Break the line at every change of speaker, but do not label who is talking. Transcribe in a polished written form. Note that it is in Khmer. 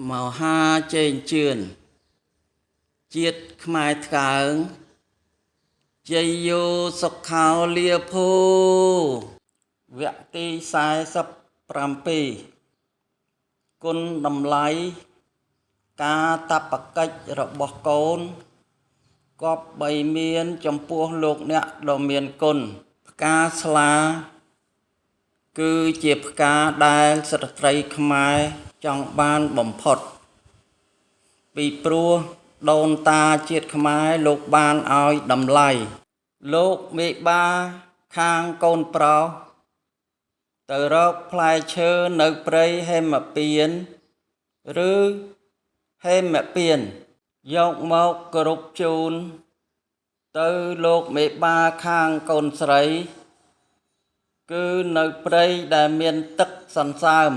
មហាជេងជឿនជាតិខ្មែរថ្កើងជ័យយោសុខាវលាភោវគ្គទី47គុណតម្លៃការតបកិច្ចរបស់កូនគប្បីមានចំពោះលោកអ្នកដ៏មានគុណផ្កាស្លាគឺជាផ្កាដែលស្ត្រីខ្មែរចង់បានបំផុតពីព្រោះដូនតាជាតិខ្មែរលោកបានឲ្យតម្លៃលោកមេបាខាងកូនប្រុសទៅរកផ្លែឈើនៅព្រៃហេមពៀនឬហេមពៀនយកមកគោរពជូនទៅលោកមេបាខាងកូនស្រីគឺនៅព្រៃដែលមានទឹកសន្សើម